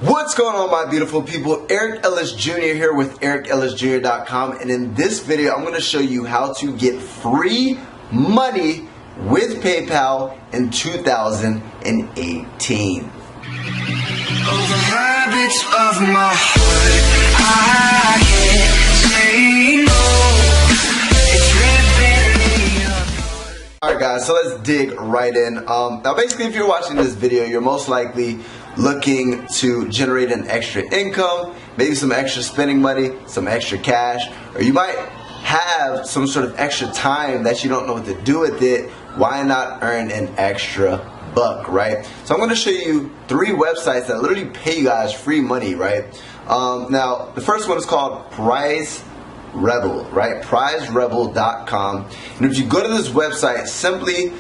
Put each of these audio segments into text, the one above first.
What's going on, my beautiful people? Eric Ellis Jr. here with EricEllisJr.com, and in this video I'm going to show you how to get free money with PayPal in 2018. Habits of my heart, I can't say no. Alright guys, so let's dig right in. Now basically, if you're watching this video, you're most likely looking to generate an extra income, maybe some extra spending money, some extra cash, or you might have some sort of extra time that you don't know what to do with it. Why not earn an extra buck, right? So I'm going to show you 3 websites that literally pay you guys free money, right? Now the first one is called Prize Rebel, right? PrizeRebel.com. And if you go to this website, simply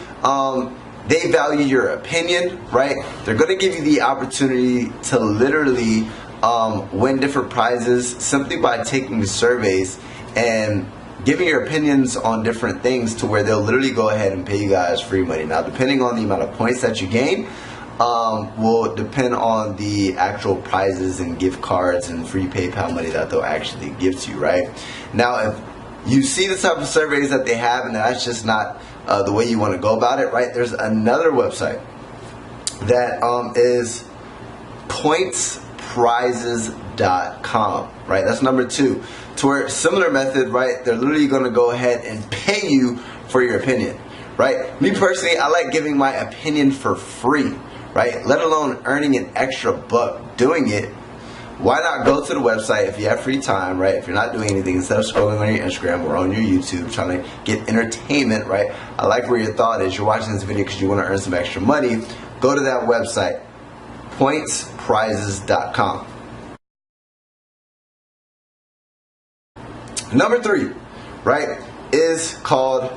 they value your opinion, right? They're going to give you the opportunity to literally win different prizes simply by taking the surveys and giving your opinions on different things, to where they'll literally go ahead and pay you guys free money. Now, depending on the amount of points that you gain, will depend on the actual prizes and gift cards and free PayPal money that they'll actually give to you, right? Now, if you see the type of surveys that they have and that's just not the way you want to go about it, right? There's another website that is pointsprizes.com, right? That's number 2. To where similar method, right? They're literally going to go ahead and pay you for your opinion, right? Me personally, I like giving my opinion for free, right? Let alone earning an extra buck doing it. Why not go to the website if you have free time, right? If you're not doing anything, instead of scrolling on your Instagram or on your YouTube trying to get entertainment, right? I like where your thought is. You're watching this video because you want to earn some extra money. Go to that website, pointsprizes.com. Number 3, right, is called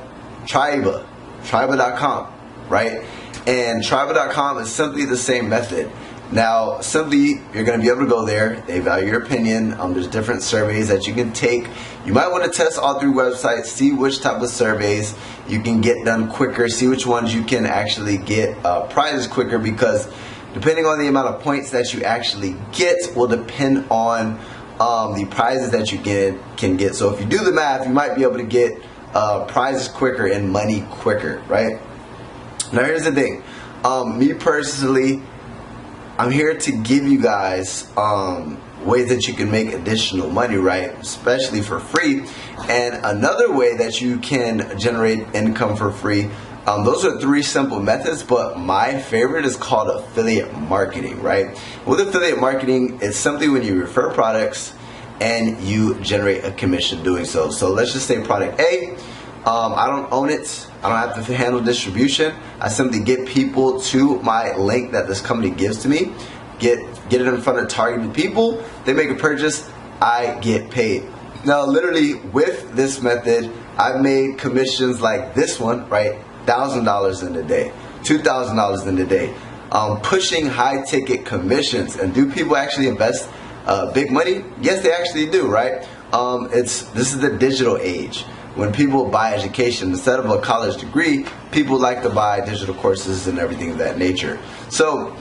Triba.com, right? And Triba.com is simply the same method. Now, simply, you're going to be able to go there. They value your opinion. There's different surveys that you can take. You might want to test all 3 websites, see which type of surveys you can get done quicker, see which ones you can actually get prizes quicker, because depending on the amount of points that you actually get will depend on the prizes that you can get. So if you do the math, you might be able to get prizes quicker and money quicker, right? Now here's the thing. Me personally, I'm here to give you guys ways that you can make additional money, right? Especially for free. And another way that you can generate income for free, those are 3 simple methods, but my favorite is called affiliate marketing, right? With affiliate marketing, it's simply when you refer products and you generate a commission doing so. So let's just say product A, I don't own it. I don't have to handle distribution. I simply get people to my link that this company gives to me, get it in front of targeted people, they make a purchase, I get paid. Now literally with this method, I've made commissions like this one, right? $1,000 in a day, $2,000 in a day, pushing high ticket commissions. And do people actually invest big money? Yes, they actually do, right? This is the digital age. When people buy education, instead of a college degree, people like to buy digital courses and everything of that nature. So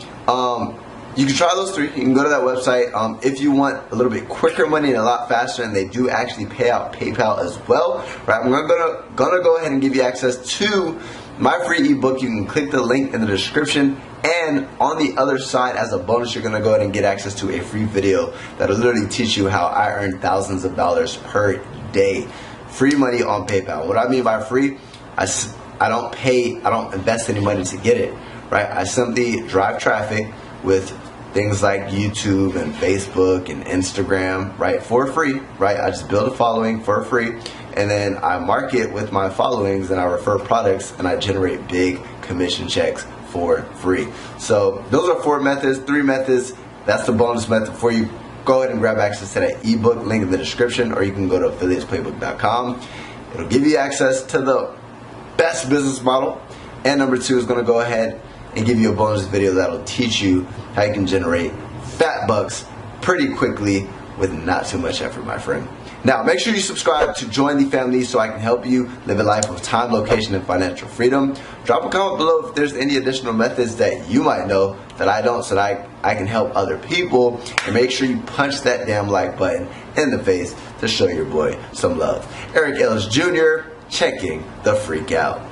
you can try those 3. You can go to that website. If you want a little bit quicker money and a lot faster, and they do actually pay out PayPal as well, right? I'm gonna go ahead and give you access to my free ebook. You can click the link in the description, and on the other side, as a bonus, you're gonna go ahead and get access to a free video that'll literally teach you how I earn thousands of dollars per day. Free money on PayPal. What I mean by free, I don't invest any money to get it, right? I simply drive traffic with things like YouTube and Facebook and Instagram, right, for free, right? I just build a following for free, and then I market with my followings, and I refer products, and I generate big commission checks for free. So those are 4 methods, 3 methods. That's the bonus method for you. Go ahead and grab access to that ebook, link in the description, or you can go to affiliatesplaybook.com. It'll give you access to the best business model. And number 2 is going to go ahead and give you a bonus video that'll teach you how you can generate fat bucks pretty quickly with not too much effort, my friend. Now, make sure you subscribe to join the family so I can help you live a life of time, location, and financial freedom. Drop a comment below if there's any additional methods that you might know that I don't, so that I can help other people. And make sure you punch that damn like button in the face to show your boy some love. Eric Ellis Jr. checking the freak out.